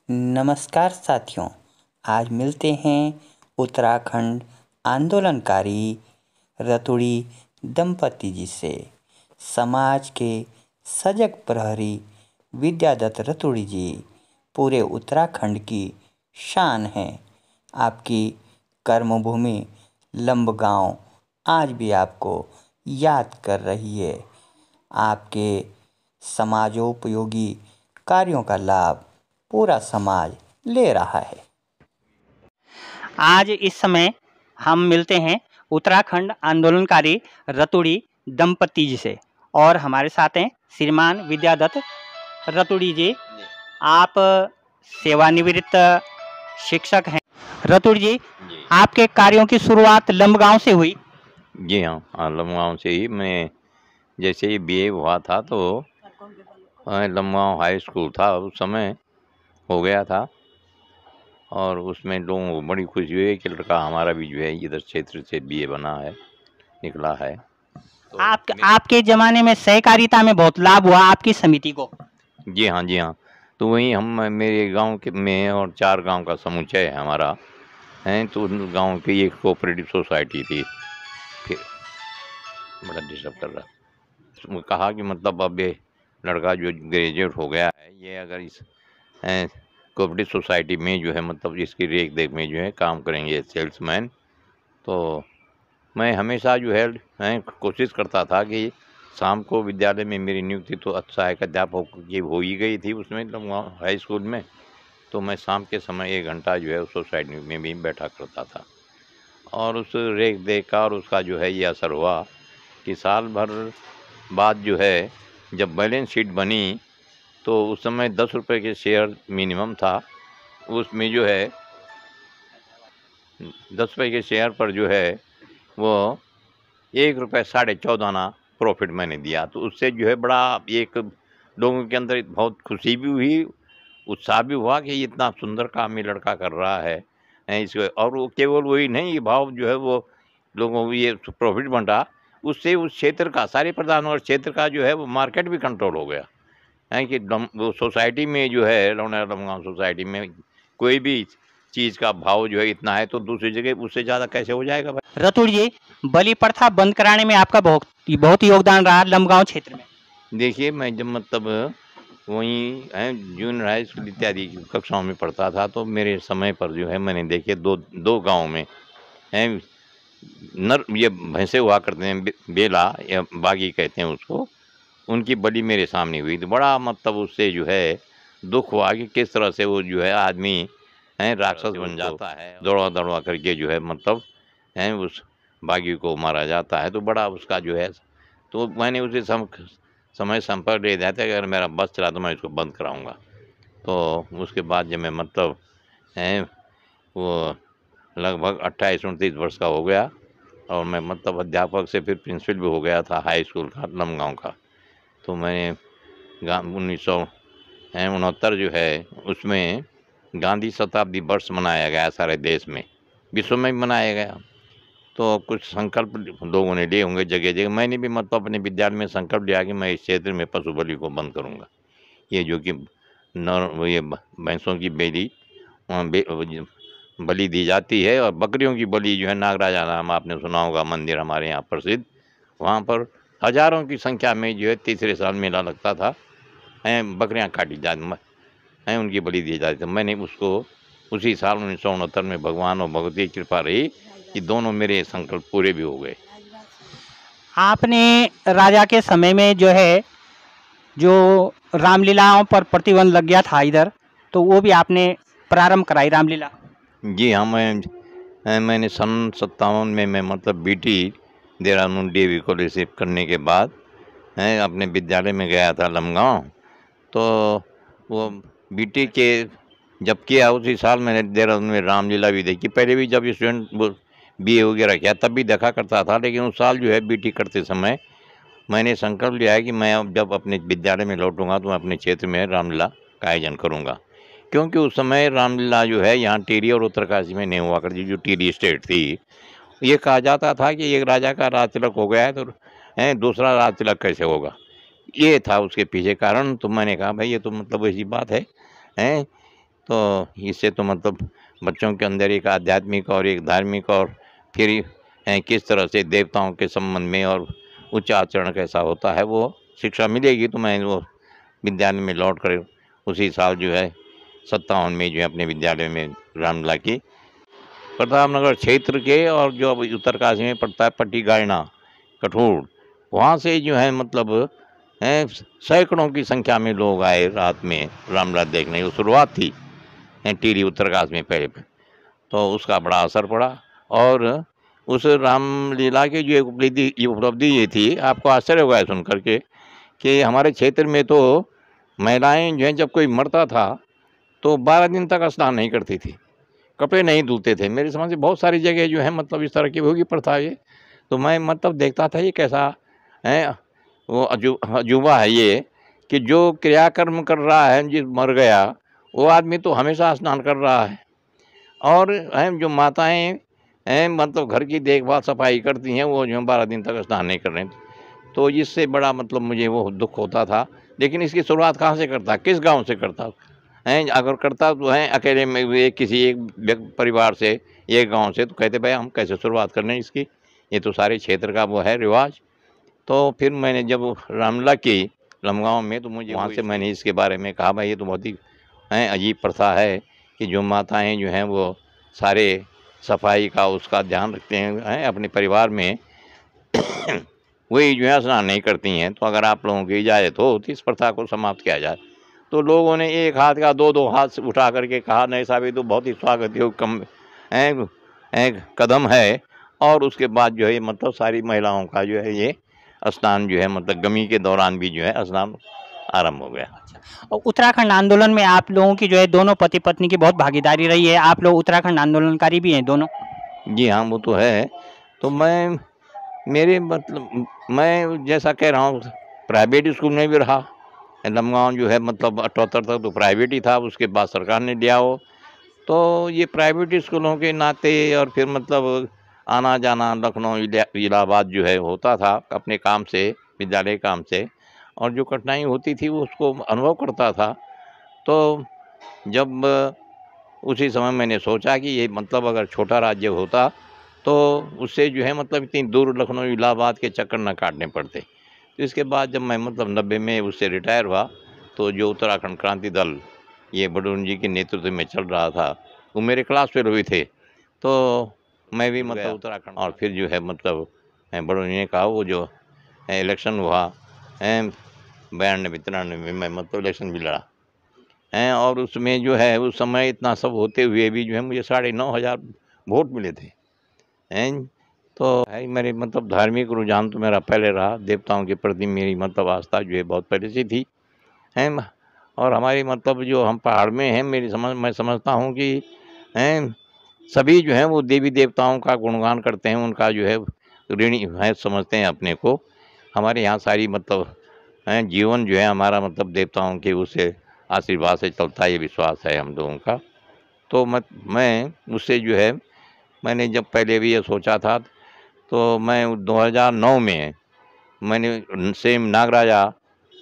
नमस्कार साथियों, आज मिलते हैं उत्तराखंड आंदोलनकारी रतुड़ी दंपति जी से। समाज के सजग प्रहरी विद्यादत्त रतुड़ी जी पूरे उत्तराखंड की शान हैं। आपकी कर्मभूमि लंबगांव आज भी आपको याद कर रही है। आपके समाजोपयोगी कार्यों का लाभ पूरा समाज ले रहा है। आज इस समय हम मिलते हैं उत्तराखंड आंदोलनकारी रतुड़ी दंपति जी से और हमारे साथ हैं श्रीमान विद्यादत्त रतुड़ी जी। आप सेवानिवृत्त शिक्षक हैं। रतुड़ी जी, आपके कार्यों की शुरुआत लंबगांव से हुई? जी हाँ, लंबगांव से ही मैं जैसे ही बीए हुआ था तो लंबगांव हाई स्कूल था उस समय हो गया था और उसमें लोगों को बड़ी खुशी हुई कि लड़का हमारा भी जो है इधर क्षेत्र से बीए बना है, निकला है। तो आपके ज़माने में सहकारिता में बहुत लाभ हुआ आपकी समिति को? जी हाँ। तो वहीं हम मेरे गांव के में और 4 गांव का समुच्चय है हमारा है। तो उन गांव की एक कोऑपरेटिव सोसाइटी थी। फिर बड़ा डिस्टर्ब कर रहा है। कहा कि मतलब अब ये लड़का जो ग्रेजुएट हो गया है, ये अगर इस कोऑपरेटिव सोसाइटी में जो है मतलब इसकी रेख देख में जो है काम करेंगे सेल्समैन। तो मैं हमेशा जो है मैं कोशिश करता था कि शाम को विद्यालय में मेरी नियुक्ति तो सहायक अध्यापक की हो ही गई थी उसमें हाई स्कूल में। तो मैं शाम के समय 1 घंटा जो है उस सोसाइटी में भी बैठा करता था और उस रेख देख का और उसका जो है ये असर हुआ कि साल भर बाद जो है जब बैलेंस शीट बनी तो उस समय 10 रुपये के शेयर मिनिमम था। उसमें जो है 10 रुपये के शेयर पर जो है वो 1 रुपये 14.5 आना प्रॉफिट मैंने दिया। तो उससे जो है बड़ा एक लोगों के अंदर बहुत खुशी भी हुई, उत्साह भी हुआ कि इतना सुंदर काम ये लड़का कर रहा है इसको। और वो केवल वही नहीं, ये भाव जो है वो लोगों को ये प्रॉफिट बंटा, उससे उस क्षेत्र का सारे प्रधानमंत्री क्षेत्र का जो है वो मार्केट भी कंट्रोल हो गया है कि वो सोसाइटी में जो है लंबगांव सोसाइटी में कोई भी चीज़ का भाव जो है इतना है तो दूसरी जगह उससे ज़्यादा कैसे हो जाएगा भाई। रतुड़ी जी, बलि प्रथा बंद कराने में आपका बहुत योगदान रहा लंबगांव क्षेत्र में। देखिए, मैं जब मतलब वहीं जूनियर हाई स्कूल इत्यादि कक्षाओं में पढ़ता था तो मेरे समय पर जो है मैंने देखे दो गाँव में हैं नर ये भैंसे हुआ करते हैं, बेला या बागी कहते हैं उसको, उनकी बलि मेरे सामने हुई। तो बड़ा मतलब उससे जो है दुख हुआ कि किस तरह से वो जो है आदमी राक्षस बन जाता है, दौड़ा करके जो है मतलब उस बागी को मारा जाता है। तो बड़ा उसका जो है, तो मैंने उसे समय संपर्क ले दिया था कि अगर मेरा बस चला तो मैं इसको बंद कराऊंगा। तो उसके बाद जब मैं मतलब वो लगभग 28-29 वर्ष का हो गया और मैं मतलब अध्यापक से फिर प्रिंसिपल भी हो गया था हाई स्कूल का लंबगांव का। तो मैंने 1969 जो है उसमें गांधी शताब्दी वर्ष मनाया गया सारे देश में, विश्व में भी मनाया गया। तो कुछ संकल्प लोगों ने लिए होंगे जगह जगह, मैंने भी मतलब अपने विद्यालय में संकल्प लिया कि मैं इस क्षेत्र में पशु बलि को बंद करूँगा। ये जो कि ये भैंसों की बलि दी जाती है और बकरियों की बलि जो है नागराजा नाम आपने सुना होगा, मंदिर हमारे यहाँ प्रसिद्ध, वहाँ पर हजारों की संख्या में जो है तीसरे साल मेला लगता था, बकरियाँ काटी जाती उनकी बलि दी जाती थी। मैंने उसको उसी साल 1969 में भगवान और भगवती की कृपा रही कि दोनों मेरे संकल्प पूरे भी हो गए। आपने राजा के समय में जो है जो रामलीलाओं पर प्रतिबंध लग गया था इधर, तो वो भी आपने प्रारंभ कराई रामलीला? जी हाँ, मैंने सन 57 में मैं मतलब बीटी देहरादून DAV कॉलेज से करने के बाद अपने विद्यालय में गया था लंबगांव। तो वो बीटी के जब किया उसी साल मैंने देहरादून में रामलीला भी देखी। पहले भी जब स्टूडेंट BA वगैरह किया तब भी देखा करता था, लेकिन उस साल जो है बीटी करते समय मैंने संकल्प लिया है कि मैं अब जब अपने विद्यालय में लौटूंगा तो मैं अपने क्षेत्र में रामलीला का आयोजन करूंगा। क्योंकि उस समय रामलीला जो है यहाँ टिहरी और उत्तरकाशी में नहीं हुआ करती, जो टिहरी स्टेट थी। ये कहा जाता था कि एक राजा का राज तिलक हो गया है तो दूसरा राज तिलक कैसे होगा, ये था उसके पीछे कारण। तो मैंने कहा भाई ये तो मतलब ऐसी बात है तो इससे तो मतलब बच्चों के अंदर एक आध्यात्मिक और एक धार्मिक और फिर किस तरह से देवताओं के संबंध में और उच्च आचरण कैसा होता है वो शिक्षा मिलेगी। तो मैं वो विद्यालय में लौट कर उसी साल जो है 57 में जो है अपने विद्यालय में रामलीला की। प्रतापनगर क्षेत्र के और जो अब उत्तरकाशी में पड़ता है पट्टी गायना कठोर, वहाँ से जो है मतलब सैकड़ों की संख्या में लोग आए रात में रामलीला देखने की शुरुआत थी टिहरी उत्तरकाशी में पहले। तो उसका बड़ा असर पड़ा और उस रामलीला की जो उपलब्धि ये थी, आपको आश्चर्य होगा सुन करके कि हमारे क्षेत्र में तो महिलाएं जो हैं जब कोई मरता था तो 12 दिन तक स्नान नहीं करती थी, कपड़े नहीं धुलते थे। मेरी समझ से बहुत सारी जगह जो है मतलब इस तरह की होगी प्रथा ये। तो मैं मतलब देखता था ये कैसा है वो अजूबा है ये कि जो क्रियाकर्म कर रहा है, जिस मर गया वो आदमी तो हमेशा स्नान कर रहा है, और जो माताएं मतलब घर की देखभाल सफाई करती हैं वो जो 12 दिन तक स्नान नहीं कर रहे हैं। तो इससे बड़ा मतलब मुझे वो दुख होता था। लेकिन इसकी शुरुआत कहाँ से करता, किस गांव से करता हैं? अगर करता तो है अकेले में किसी एक परिवार से, एक गांव से, तो कहते भाई हम कैसे शुरुआत करने इसकी, ये तो सारे क्षेत्र का वो है रिवाज। तो फिर मैंने जब रामलीला की लमगांव में तो मुझे वहाँ से मैंने इसके बारे में कहा भाई ये तो बहुत ही अजीब प्रथा है कि जो माताएं जो हैं वो सारे सफाई का उसका ध्यान रखते हैं अपने परिवार में वही जो है स्नान नहीं करती हैं। तो अगर आप लोगों की इजाज़त हो तो इस प्रथा को समाप्त किया जाए। तो लोगों ने एक हाथ का दो हाथ उठा करके कहा नहीं साहब ये तो बहुत ही स्वागत कदम है। और उसके बाद जो है मतलब सारी महिलाओं का जो है ये स्नान जो है मतलब गमी के दौरान भी जो है स्नान आरंभ हो गया। और उत्तराखंड आंदोलन में आप लोगों की जो है दोनों पति पत्नी की बहुत भागीदारी रही है, आप लोग उत्तराखंड आंदोलनकारी भी हैं दोनों? जी हाँ वो तो है। तो मेरे मतलब मैं जैसा कह रहा हूँ प्राइवेट स्कूल में भी रहा, लमगांव जो है मतलब 78 तक तो प्राइवेट ही था, उसके बाद सरकार ने लिया हो। तो ये प्राइवेट स्कूलों के नाते और फिर मतलब आना जाना लखनऊ इलाहाबाद जो है होता था अपने काम से, विद्यालय काम से, और जो कठिनाई होती थी वो उसको अनुभव करता था। तो जब उसी समय मैंने सोचा कि ये मतलब अगर छोटा राज्य होता तो उससे जो है मतलब इतनी दूर लखनऊ इलाहाबाद के चक्कर न काटने पड़ते। तो इसके बाद जब मैं मतलब 90 में उससे रिटायर हुआ तो जो उत्तराखंड क्रांति दल ये बडून जी के नेतृत्व में चल रहा था वो मेरे क्लास फेलो भी थे। तो मैं भी मतलब उत्तराखंड, और फिर जो है मतलब बडून जी ने कहा वो जो इलेक्शन हुआ 92-93 में मैं मतलब इलेक्शन भी लड़ा और उसमें जो है उस समय इतना सब होते हुए भी जो है मुझे 9,500 वोट मिले थे तो है मेरे मतलब धार्मिक रुझान तो मेरा पहले रहा, देवताओं के प्रति मेरी मतलब आस्था जो है बहुत पहले से थी और हमारी मतलब जो हम पहाड़ में हैं मैं समझता हूँ कि सभी जो हैं वो देवी देवताओं का गुणगान करते हैं, उनका जो है ऋणी है समझते हैं अपने को। हमारे यहाँ सारी मतलब जीवन जो है हमारा मतलब देवताओं के उससे आशीर्वाद से चलता है, ये विश्वास है हम लोगों का। तो मैं उससे जो है मैंने जब पहले भी ये सोचा था तो मैं 2009 में मैंने सेम नागराजा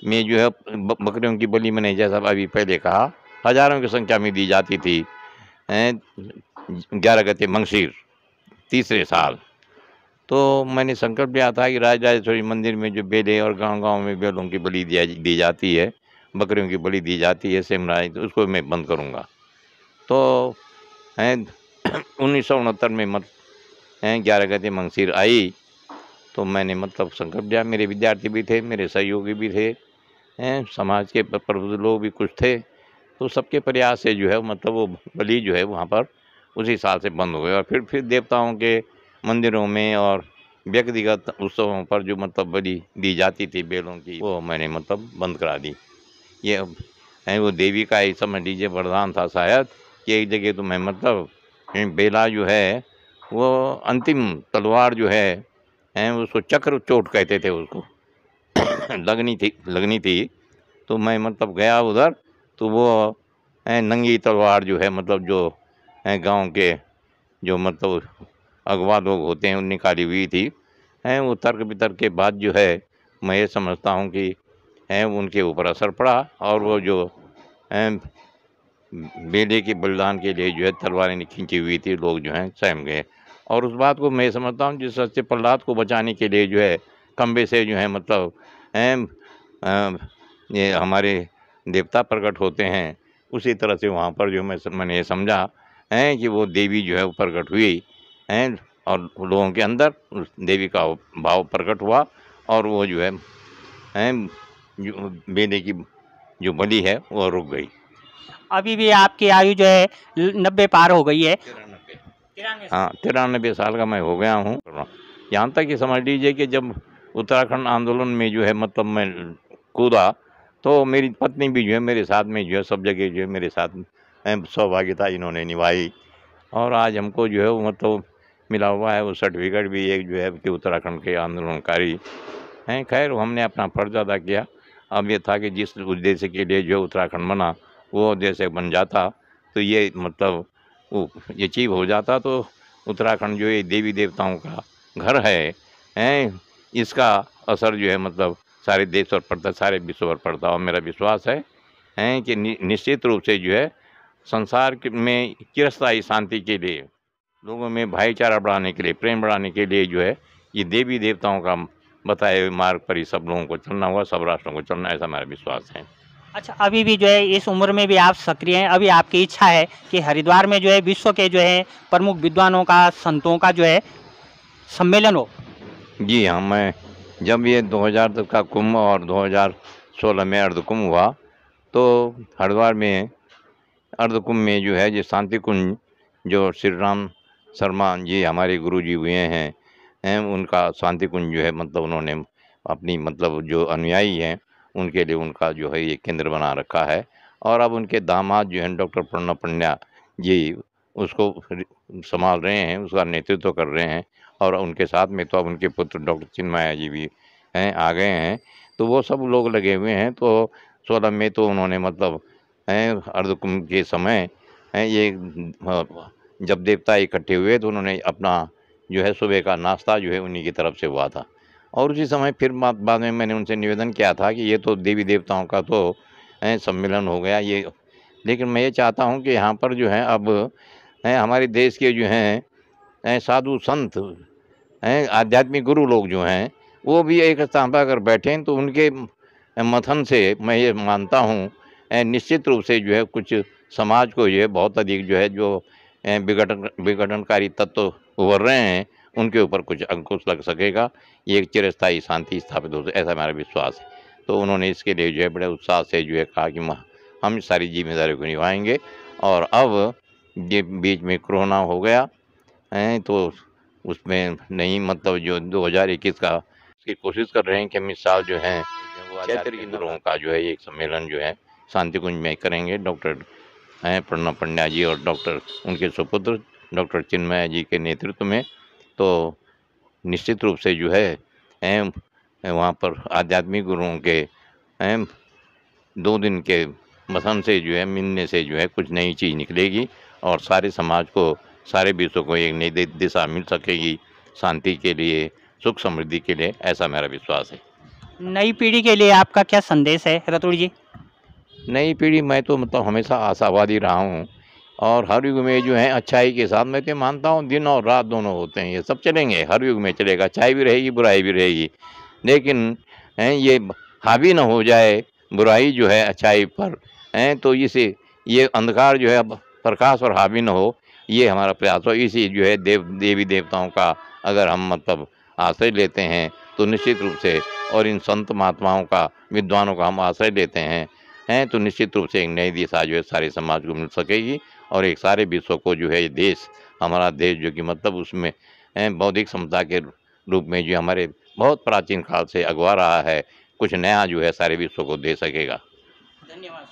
में जो है बकरियों की बलि मैंने जैसा अभी पहले कहा हजारों की संख्या में दी जाती थी 11 गते मंगशीर तीसरे साल। तो मैंने संकल्प लिया था कि राजराजेश्वरी मंदिर में जो बेले और गांव-गांव में बैलों की बलि दी जाती है, बकरियों की बलि दी जाती है सेमराज, तो उसको मैं बंद करूँगा। तो 1969 में 11 गते मंगशीर आई तो मैंने मतलब संकल्प लिया। मेरे विद्यार्थी भी थे, मेरे सहयोगी भी थे, समाज के प्रबुद्ध लोग भी कुछ थे। तो सबके प्रयास से जो है मतलब वो बलि जो है वहाँ पर उसी साल से बंद हो गए और फिर देवताओं के मंदिरों में और व्यक्तिगत उत्सवों पर जो मतलब बलि दी जाती थी बेलों की, वो मैंने मतलब बंद करा दी। ये वो देवी का ही समझ लीजिए वरदान था शायद कि एक जगह तो मैं मतलब बेला जो है वो अंतिम तलवार जो है उसको चक्र चोट कहते थे उसको लगनी थी। तो मैं मतलब गया उधर तो वो नंगी तलवार जो है मतलब जो गांव के जो मतलब अगवा लोग होते हैं उन निकाली हुई थी वो तर्क वितर्क के बाद जो है मैं ये समझता हूँ कि उनके ऊपर असर पड़ा और वो जो बेटे के बलिदान के लिए जो है तलवारें खींची हुई थी, लोग जो हैं सहम गए। और उस बात को मैं समझता हूँ जिस तरह से प्रहलाद को बचाने के लिए जो है खंबे से जो है मतलब ये हमारे देवता प्रकट होते हैं, उसी तरह से वहाँ पर जो मैंने ये समझा है कि वो देवी जो है वो प्रकट हुई हैं और लोगों के अंदर उस देवी का भाव प्रकट हुआ और वो जो है जो बेटे की जो बलि है वो रुक गई। अभी भी आपकी आयु जो है 90 पार हो गई है। 93 हाँ 93 साल का मैं हो गया हूँ। यहाँ तक कि समझ लीजिए कि जब उत्तराखंड आंदोलन में जो है मतलब मैं कूदा तो मेरी पत्नी भी जो है मेरे साथ में जो है सब जगह जो है मेरे साथ सहभागिता इन्होंने निभाई और आज हमको जो है वो मतलब मिला हुआ है वो सर्टिफिकेट भी एक जो है कि उत्तराखंड के आंदोलनकारी हैं। खैर हमने अपना फर्ज अदा किया। अब ये था कि जिस उद्देश्य के लिए जो उत्तराखंड बना वो उद्देश्य बन जाता तो ये मतलब वो अचीव हो जाता तो उत्तराखंड जो है देवी देवताओं का घर है इसका असर जो है मतलब सारे देश पर पड़ता, सारे विश्व पर पड़ता। और मेरा विश्वास है कि निश्चित रूप से जो है संसार में चिरस्थायी शांति के लिए, लोगों में भाईचारा बढ़ाने के लिए, प्रेम बढ़ाने के लिए जो है ये देवी देवताओं का बताए हुए मार्ग पर ही सब लोगों को चलना होगा, सब राष्ट्रों को चलना, ऐसा मेरा विश्वास है। अच्छा, अभी भी जो है इस उम्र में भी आप सक्रिय हैं। अभी आपकी इच्छा है कि हरिद्वार में जो है विश्व के जो है प्रमुख विद्वानों का, संतों का जो है सम्मेलन हो। जी हाँ, मैं जब ये 2000 तक का कुंभ और 2016 में अर्धकुंभ हुआ तो हरिद्वार में अर्धकुंभ में जो है ये शांति कुंज जो श्री राम शर्मा जी हमारे गुरु जी हुए हैं उनका शांति कुंज जो है मतलब उन्होंने अपनी मतलब जो अनुयायी हैं उनके लिए उनका जो है ये केंद्र बना रखा है। और अब उनके दामाद जो हैं डॉक्टर प्रणब पंड्या जी उसको संभाल रहे हैं, उसका नेतृत्व कर रहे हैं। और उनके साथ में तो अब उनके पुत्र डॉक्टर चिन्मया जी भी हैं, आ गए हैं, तो वो सब लोग लगे हुए हैं। तो 16 में तो उन्होंने मतलब अर्धकुंभ के समय ये जब देवता इकट्ठे हुए तो उन्होंने अपना जो है सुबह का नाश्ता जो है उन्हीं की तरफ से हुआ था। और उसी समय फिर बाद में मैंने उनसे निवेदन किया था कि ये तो देवी देवताओं का तो सम्मेलन हो गया ये, लेकिन मैं ये चाहता हूँ कि यहाँ पर जो है अब हमारे देश के जो हैं साधु संत हैं, आध्यात्मिक गुरु लोग जो हैं वो भी एक स्थान पर अगर बैठें तो उनके मथन से मैं ये मानता हूँ निश्चित रूप से जो है कुछ समाज को जो है बहुत अधिक जो है जो विघटनकारी तत्व उभर रहे हैं उनके ऊपर कुछ अंकुश लग सकेगा, ये एक चिरस्थायी शांति स्थापित हो सके, ऐसा हमारा विश्वास है। तो उन्होंने इसके लिए जो है बड़े उत्साह से जो है कहा कि हम सारी जिम्मेदारी को निभाएंगे। और अब ये बीच में कोरोना हो गया है तो उसमें नहीं मतलब जो 2021 का की कोशिश कर रहे हैं कि हम इस साल जो है चैत्र गुरुओं का जो है एक सम्मेलन जो है शांति कुंज में करेंगे। डॉक्टर प्रणब पंड्या जी और डॉक्टर उनके सुपुत्र डॉक्टर चिन्मया जी के नेतृत्व में। तो निश्चित रूप से जो है वहाँ पर आध्यात्मिक गुरुओं के 2 दिन के मथन से जो है मिलने से जो है कुछ नई चीज़ निकलेगी और सारे समाज को, सारे विश्व को एक नई दिशा मिल सकेगी शांति के लिए, सुख समृद्धि के लिए, ऐसा मेरा विश्वास है। नई पीढ़ी के लिए आपका क्या संदेश है रतुड़ी जी? नई पीढ़ी मैं तो मतलब हमेशा आशावादी रहा हूँ और हर युग में जो है अच्छाई के साथ मैं तो मानता हूँ दिन और रात दोनों होते हैं, ये सब चलेंगे, हर युग में चलेगा, अच्छाई भी रहेगी बुराई भी रहेगी, लेकिन ये हावी न हो जाए बुराई जो है अच्छाई पर तो इसे ये अंधकार जो है प्रकाश और हावी न हो, ये हमारा प्रयास हो। इसी जो है देवी देवताओं का अगर हम मतलब आश्रय लेते हैं तो निश्चित रूप से, और इन संत महात्माओं का, विद्वानों का हम आश्रय लेते हैं तो निश्चित रूप से एक नई दिशा जो है सारे समाज को मिल सकेगी और एक सारे विश्व को जो है ये देश, हमारा देश जो कि मतलब उसमें बौद्धिक समता के रूप में जो हमारे बहुत प्राचीन काल से अगवा रहा है, कुछ नया जो है सारे विश्व को दे सकेगा। धन्यवाद।